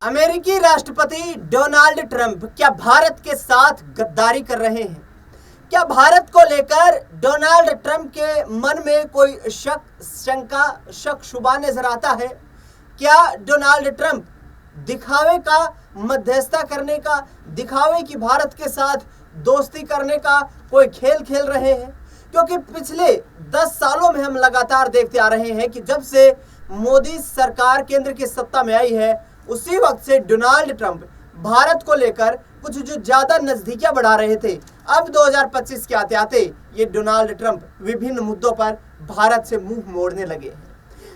अमेरिकी राष्ट्रपति Donald Trump क्या भारत के साथ गद्दारी कर रहे हैं? क्या भारत को लेकर डोनाल्ड ट्रंप के मन में कोई शक, शंका, शक शुबा नजर आता है? क्या डोनाल्ड ट्रंप दिखावे का, मध्यस्थता करने का, दिखावे की भारत के साथ दोस्ती करने का कोई खेल खेल रहे हैं? क्योंकि पिछले 10 सालों में हम लगातार देखते आ रहे हैं कि जब से मोदी सरकार केंद्र की सत्ता में आई है, उसी वक्त से डोनाल्ड ट्रंप भारत को लेकर कुछ जो ज्यादा नजदीकियां बढ़ा रहे थे। अब 2025 के आते आते ये डोनाल्ड ट्रंप विभिन्न मुद्दों पर भारत से मुंह मोड़ने लगे हैं।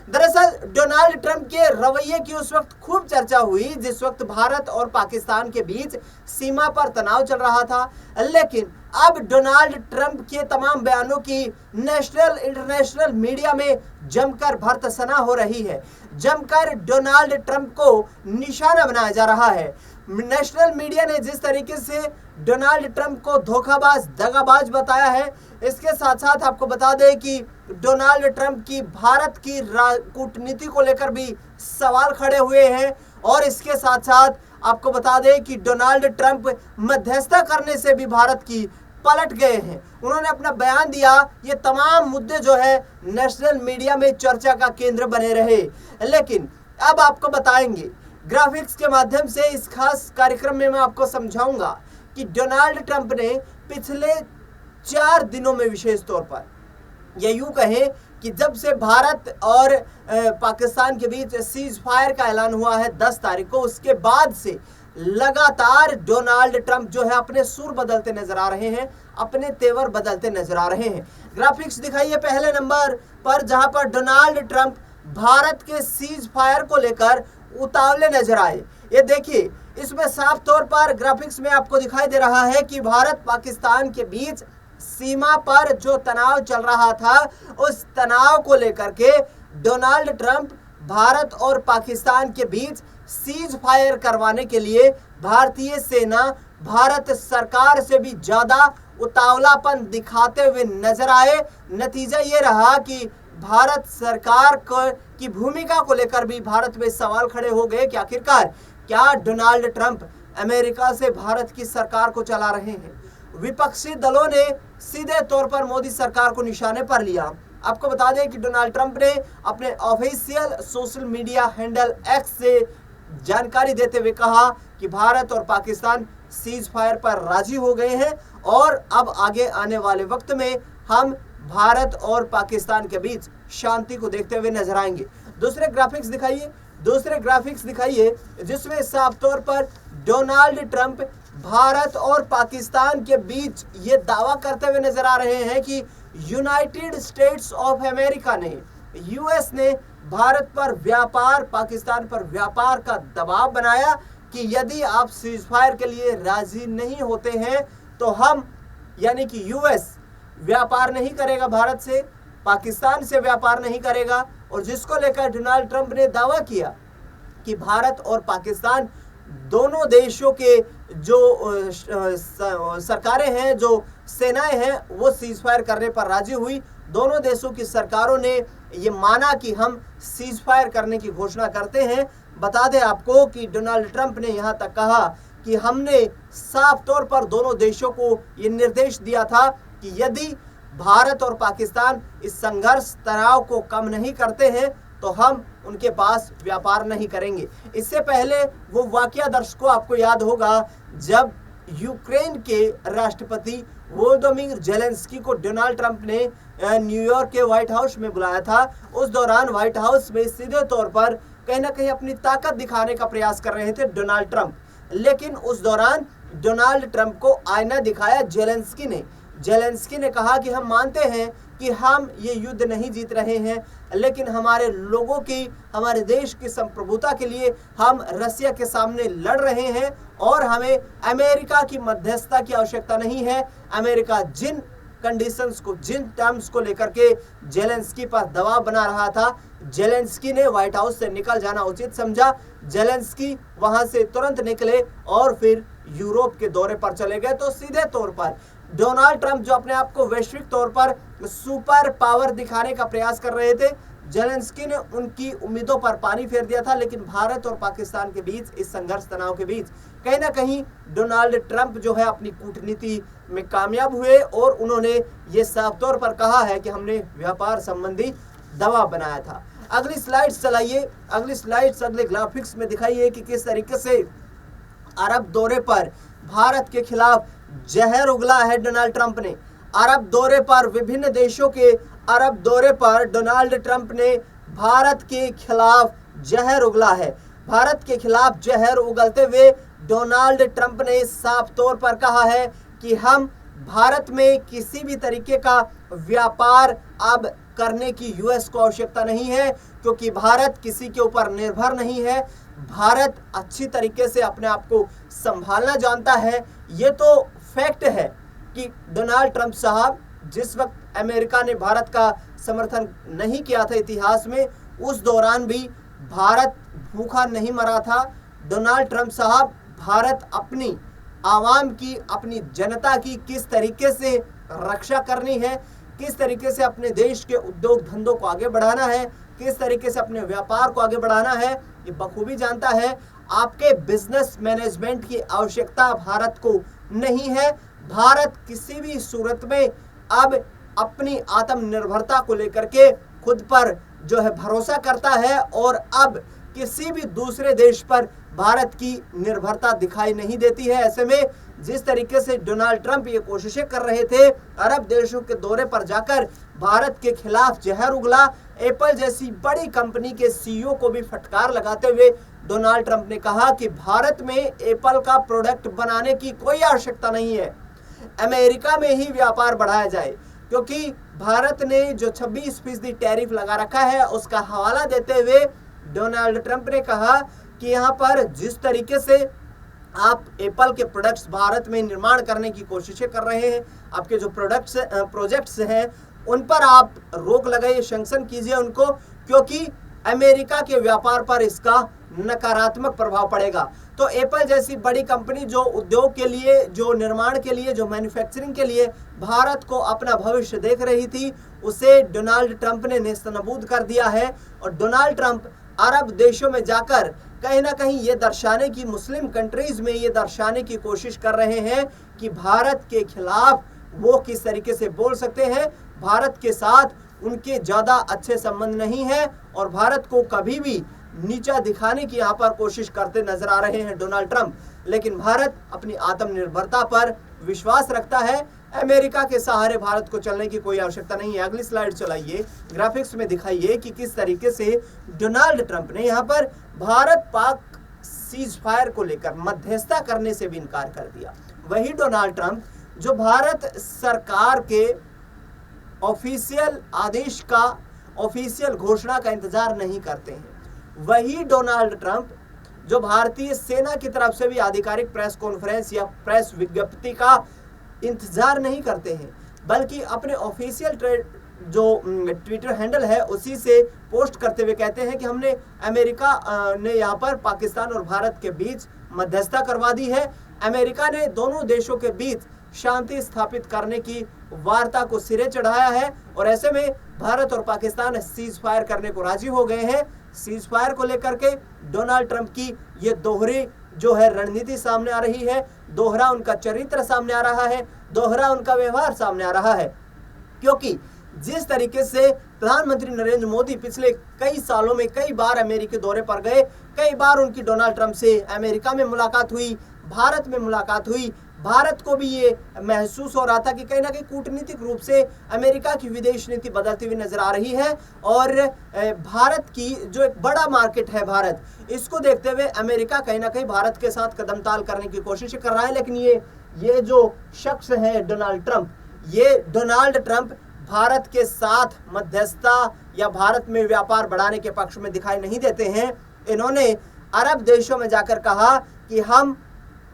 दरअसल डोनाल्ड ट्रंप के रवैये की उस वक्त खूब चर्चा हुई जिस वक्त भारत और पाकिस्तान के बीच सीमा पर तनाव चल रहा था, लेकिन अब डोनाल्ड ट्रंप के तमाम बयानों की नेशनल इंटरनेशनल मीडिया में जमकर भर्त्सना हो रही है। जमकर डोनाल्ड ट्रंप को निशाना बनाया जा रहा है। नेशनल मीडिया ने जिस तरीके से डोनाल्ड ट्रंप को धोखाबाज, दगाबाज बताया है, इसके साथ साथ आपको बता दें कि डोनाल्ड ट्रंप की भारत की कूटनीति को लेकर भी सवाल खड़े हुए हैं। और इसके साथ साथ आपको बता दें कि डोनाल्ड ट्रंप मध्यस्थता करने से भी भारत की पलट गए हैं। उन्होंने अपना बयान दिया। ये तमाम मुद्दे जो है नेशनल मीडिया में चर्चा का केंद्र बने रहे। लेकिन अब आपको बताएंगे ग्राफिक्स के माध्यम से, इस खास कार्यक्रम में मैं आपको समझाऊंगा कि डोनाल्ड ट्रंप ने पिछले 4 दिनों में, विशेष तौर पर या यूं कहें कि जब से भारत और पाकिस्तान के बीच सीज फायर का ऐलान हुआ है 10 तारीख को, उसके बाद से लगातार डोनाल्ड ट्रंप जो है अपने सुर बदलते नजर आ रहे हैं, अपने तेवर बदलते नजर आ रहे हैं। ग्राफिक्स दिखाइए पहले नंबर पर, जहां पर डोनाल्ड ट्रंप भारत के सीज फायर को लेकर उतावले नजर आए। ये देखिए, इसमें साफ तौर पर ग्राफिक्स में आपको दिखाई दे रहा है कि भारत पाकिस्तान के बीच सीमा पर जो तनाव चल रहा था, उस तनाव को लेकर के डोनाल्ड ट्रंप भारत और पाकिस्तान के बीच सीज फायर करवाने के लिए भारतीय सेना भारत सरकार से भी ज्यादा उतावलापन दिखाते हुए नजर आए। नतीजा ये रहा कि भारत सरकार की भूमिका को लेकर भी भारत में सवाल खड़े हो गए कि आखिरकार क्या डोनाल्ड ट्रंप अमेरिका से भारत की सरकार को चला रहे हैं। विपक्षी दलों ने सीधे तौर पर मोदी सरकार को निशाने पर लिया। आपको बता दें कि डोनाल्ड ट्रंप ने अपने official social media handle x से जानकारी देते हुए कहा कि भारत और पाकिस्तान सीज फायर पर राजी हो गए हैं और अब आगे आने वाले वक्त में हम भारत और पाकिस्तान के बीच शांति को देखते हुए नजर आएंगे। दूसरे ग्राफिक्स दिखाइए जिसमें साफ तौर पर डोनाल्ड ट्रंप भारत और पाकिस्तान के बीच ये दावा करते हुए नजर आ रहे हैं कि यूनाइटेड स्टेट्स ऑफ अमेरिका ने, यूएस ने भारत पर व्यापार, पाकिस्तान पर व्यापार का दबाव बनाया कि यदि आप सीज फायर के लिए राजी नहीं होते हैं तो हम, यानी कि यूएस व्यापार नहीं करेगा भारत से, पाकिस्तान से व्यापार नहीं करेगा। और जिसको लेकर डोनाल्ड ट्रंप ने दावा किया कि भारत और पाकिस्तान दोनों देशों के जो सरकारें हैं, जो सेनाएं हैं, वो सीज फायर करने पर राजी हुई। दोनों देशों की सरकारों ने ये माना कि हम सीज फायर करने की घोषणा करते हैं। बता दें आपको कि डोनाल्ड ट्रंप ने यहाँ तक कहा कि हमने साफ तौर पर दोनों देशों को ये निर्देश दिया था कि यदि भारत और पाकिस्तान इस संघर्ष तनाव को कम नहीं करते हैं तो हम उनके पास व्यापार नहीं करेंगे। इससे पहले वो वाकया दर्शकों आपको याद होगा जब यूक्रेन के राष्ट्रपति वोलोदिमीर जेलेंस्की को डोनाल्ड ट्रंप ने न्यूयॉर्क के व्हाइट हाउस में बुलाया था। उस दौरान व्हाइट हाउस में सीधे तौर पर कहीं ना कहीं अपनी ताकत दिखाने का प्रयास कर रहे थे डोनाल्ड ट्रंप, लेकिन उस दौरान डोनाल्ड ट्रंप को आईना दिखाया जेलेंस्की ने। जेलेंस्की ने कहा कि हम मानते हैं कि हम ये युद्ध नहीं जीत रहे हैं, लेकिन हमारे लोगों की, हमारे देश की संप्रभुता के लिए हम रसिया के सामने लड़ रहे हैं और हमें अमेरिका की मध्यस्थता की आवश्यकता नहीं है। अमेरिका जिन कंडीशंस को, जिन टर्म्स को लेकर के जेलेंस्की पर दबाव बना रहा था, जेलेंस्की ने व्हाइट हाउस से निकल जाना उचित समझा। जेलेंस्की वहां से तुरंत निकले और फिर यूरोप के दौरे पर चले गए। तो सीधे तौर पर डोनाल्ड ट्रंप जो अपने आप को वैश्विक तौर पर सुपर पावर दिखाने का प्रयास कर रहे थे, जेलेंस्की ने उनकी उम्मीदों पर पानी फेर दिया था, लेकिन भारत और पाकिस्तान के बीच इस संघर्ष तनाव के बीच कहीं ना कहीं डोनाल्ड ट्रंप जो है अपनी कूटनीति में कामयाब हुए और उन्होंने ये साफ तौर पर कहा है कि हमने व्यापार संबंधी दबाव बनाया था। अगली स्लाइड्स चलाइए, अगली स्लाइड्स अगले ग्राफिक्स में दिखाइए कि किस तरीके से अरब दौरे पर भारत के खिलाफ जहर उगला है डोनाल्ड ट्रंप ने। अरब दौरे पर विभिन्न देशों के अरब दौरे पर डोनाल्ड ट्रंप ने भारत के खिलाफ जहर उगला है। भारत के खिलाफ जहर उगलते हुए डोनाल्ड ट्रंप ने साफ तौर पर कहा है कि हम भारत में किसी भी तरीके का व्यापार अब करने की यूएस को आवश्यकता नहीं है, क्योंकि भारत किसी के ऊपर निर्भर नहीं है। भारत अच्छी तरीके से अपने आप को संभालना जानता है। ये तो फैक्ट है कि डोनाल्ड ट्रंप साहब जिस वक्त अमेरिका ने भारत का समर्थन नहीं किया था इतिहास में, उस दौरान भी भारत भूखा नहीं मरा था। डोनाल्ड ट्रंप साहब भारत अपनी आवाम की, अपनी जनता की किस तरीके से रक्षा करनी है, किस तरीके से अपने देश के उद्योग धंधों को आगे बढ़ाना है, किस तरीके से अपने व्यापार को आगे बढ़ाना है, ये बखूबी जानता है। आपके बिजनेस मैनेजमेंट की आवश्यकता भारत को नहीं है। भारत किसी भी सूरत में अब अपनी आत्मनिर्भरता को लेकर के खुद पर जो है भरोसा करता है और अब किसी भी दूसरे देश पर भारत की निर्भरता दिखाई नहीं देती है। ऐसे में जिस तरीके से डोनाल्ड ट्रंप ये कोशिशें कर रहे थे अरब देशों के दौरे पर जाकर भारत के खिलाफ जहर उगला, एप्पल जैसी बड़ी कंपनी के सीईओ को भी फटकार लगाते हुए डोनाल्ड ट्रंप ने कहा कि भारत में एप्पल का प्रोडक्ट बनाने की कोई आवश्यकता नहीं है, अमेरिका में ही व्यापार बढ़ाया जाए। क्योंकि भारत ने जो 26% टैरिफ लगा रखा है उसका हवाला देते हुए डोनाल्ड ट्रंप ने कहा कि यहाँ पर जिस तरीके से आप एप्पल के प्रोडक्ट्स भारत में निर्माण करने की कोशिशें कर रहे हैं, आपके जो प्रोजेक्ट्स हैं उन पर आप रोक लगाइए, सैंक्शन कीजिए उनको, क्योंकि अमेरिका के व्यापार पर इसका नकारात्मक प्रभाव पड़ेगा। तो एप्पल जैसी बड़ी कंपनी जो उद्योग के लिए, जो निर्माण के लिए, जो मैन्युफैक्चरिंग के लिए भारत को अपना भविष्य देख रही थी, उसे डोनाल्ड ट्रंप ने नेस्तनाबूद कर दिया है। और डोनाल्ड ट्रंप अरब देशों में जाकर कहीं ना कहीं ये दर्शाने की, मुस्लिम कंट्रीज में ये दर्शाने की कोशिश कर रहे हैं कि भारत के खिलाफ वो किस तरीके से बोल सकते हैं। भारत के साथ उनके ज़्यादा अच्छे संबंध नहीं है और भारत को कभी भी नीचा दिखाने की यहाँ पर कोशिश करते नजर आ रहे हैं डोनाल्ड ट्रंप। लेकिन भारत अपनी आत्मनिर्भरता पर विश्वास रखता है, अमेरिका के सहारे भारत को चलने की कोई आवश्यकता नहीं है। अगली स्लाइड चलाइए, ग्राफिक्स में दिखाइए कि किस तरीके से डोनाल्ड ट्रंप ने यहाँ पर भारत पाक सीज फायर को लेकर मध्यस्थता करने से भी इनकार कर दिया। वही डोनाल्ड ट्रंप जो भारत सरकार के ऑफिशियल आदेश का, ऑफिशियल घोषणा का इंतजार नहीं करते हैं, वही डोनाल्ड ट्रंप जो भारतीय सेना की तरफ से भी आधिकारिक प्रेस कॉन्फ्रेंस या प्रेस विज्ञप्ति का इंतजार नहीं करते हैं, बल्कि अपने ऑफिशियल जो ट्विटर हैंडल है उसी से पोस्ट करते हुए कहते हैं कि हमने अमेरिका ने यहाँ पर पाकिस्तान और भारत के बीच मध्यस्थता करवा दी है। अमेरिका ने दोनों देशों के बीच शांति स्थापित करने की वार्ता को सिरे चढ़ाया है और ऐसे में भारत और पाकिस्तान सीज फायर करने को राजी हो गए हैं। सीज फायर को लेकर के डोनाल्ड ट्रंप की ये दोहरी जो है रणनीति सामने आ रही है, दोहरा उनका चरित्र सामने आ रहा है, दोहरा उनका व्यवहार सामने आ रहा है। क्योंकि जिस तरीके से प्रधानमंत्री नरेंद्र मोदी पिछले कई सालों में कई बार अमेरिकी दौरे पर गए, कई बार उनकी डोनाल्ड ट्रंप से अमेरिका में मुलाकात हुई, भारत में मुलाकात हुई, भारत को भी ये महसूस हो रहा था कि कहीं ना कहीं कूटनीतिक रूप से अमेरिका की विदेश नीति बदलती हुई नजर आ रही है और भारत की जो एक बड़ा मार्केट है भारत, इसको देखते हुए अमेरिका कहीं ना कहीं भारत के साथ कदम ताल करने की कोशिश कर रहा है। लेकिन ये जो शख्स है डोनाल्ड ट्रंप, ये डोनाल्ड ट्रंप भारत के साथ मध्यस्थता या भारत में व्यापार बढ़ाने के पक्ष में दिखाई नहीं देते हैं। इन्होंने अरब देशों में जाकर कहा कि हम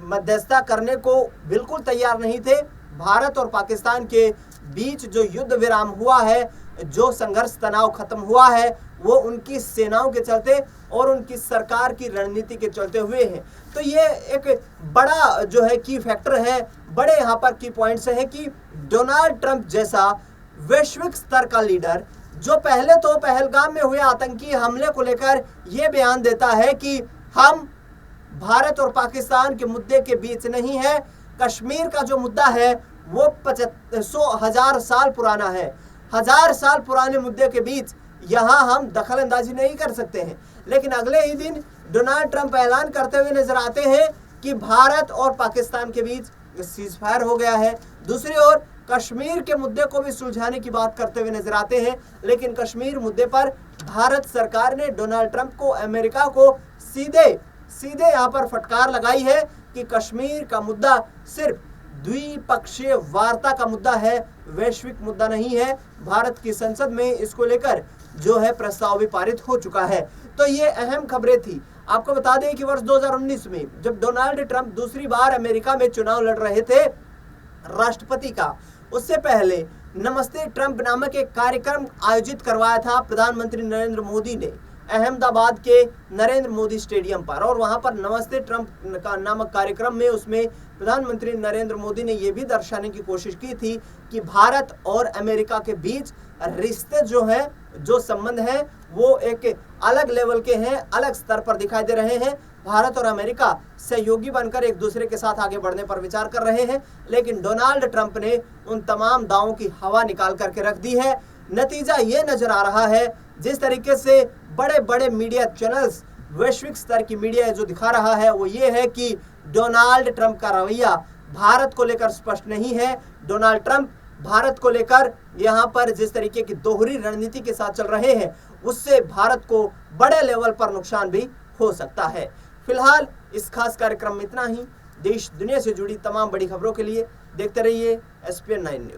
मध्यस्थता करने को बिल्कुल तैयार नहीं थे। भारत और पाकिस्तान के बीच जो युद्ध विराम हुआ है, जो संघर्ष तनाव खत्म हुआ है, वो उनकी सेनाओं के चलते और उनकी सरकार की रणनीति के चलते हुए हैं। तो ये एक बड़ा जो है की फैक्टर है, बड़े यहाँ पर की पॉइंट्स है कि डोनाल्ड ट्रंप जैसा वैश्विक स्तर का लीडर जो पहले तो पहलगाम में हुए आतंकी हमले को लेकर यह बयान देता है कि हम भारत और पाकिस्तान के मुद्दे के बीच नहीं है, कश्मीर का जो मुद्दा है वो 1000 साल पुराना है, 1000 साल पुराने मुद्दे के बीच यहाँ हम दखल अंदाजी नहीं कर सकते हैं। लेकिन अगले ही दिन डोनाल्ड ट्रंप ऐलान करते हुए नजर आते हैं कि भारत और पाकिस्तान के बीच सीज फायर हो गया है। दूसरी ओर कश्मीर के मुद्दे को भी सुलझाने की बात करते हुए नजर आते हैं, लेकिन कश्मीर मुद्दे पर भारत सरकार ने डोनाल्ड ट्रंप को, अमेरिका को सीधे यहाँ पर फटकार लगाई है कि कश्मीर का मुद्दा सिर्फ द्विपक्षीय वार्ता का मुद्दा है, वैश्विक मुद्दा नहीं है। भारत की संसद में इसको लेकर जो है प्रस्ताव भी पारित हो चुका है। तो ये अहम खबरें थी। आपको बता दें कि वर्ष 2019 में जब डोनाल्ड ट्रंप दूसरी बार अमेरिका में चुनाव लड़ रहे थे राष्ट्रपति का, उससे पहले नमस्ते ट्रंप नामक एक कार्यक्रम आयोजित करवाया था प्रधानमंत्री नरेंद्र मोदी ने अहमदाबाद के नरेंद्र मोदी स्टेडियम पर। और वहां पर नमस्ते ट्रंप का नामक कार्यक्रम में उसमें प्रधानमंत्री नरेंद्र मोदी ने यह भी दर्शाने की कोशिश की थी कि भारत और अमेरिका के बीच रिश्ते जो हैं, जो संबंध हैं, वो एक अलग लेवल के हैं, अलग स्तर पर दिखाई दे रहे हैं। भारत और अमेरिका सहयोगी बनकर एक दूसरे के साथ आगे बढ़ने पर विचार कर रहे हैं। लेकिन डोनाल्ड ट्रंप ने उन तमाम दावों की हवा निकाल करके रख दी है। नतीजा ये नजर आ रहा है, जिस तरीके से बड़े बड़े मीडिया चैनल्स, वैश्विक स्तर की मीडिया जो दिखा रहा है वो ये है कि डोनाल्ड ट्रंप का रवैया भारत को लेकर स्पष्ट नहीं है। डोनाल्ड ट्रंप भारत को लेकर यहाँ पर जिस तरीके की दोहरी रणनीति के साथ चल रहे हैं, उससे भारत को बड़े लेवल पर नुकसान भी हो सकता है। फिलहाल इस खास कार्यक्रम में इतना ही। देश दुनिया से जुड़ी तमाम बड़ी खबरों के लिए देखते रहिए SPN 9 न्यूज।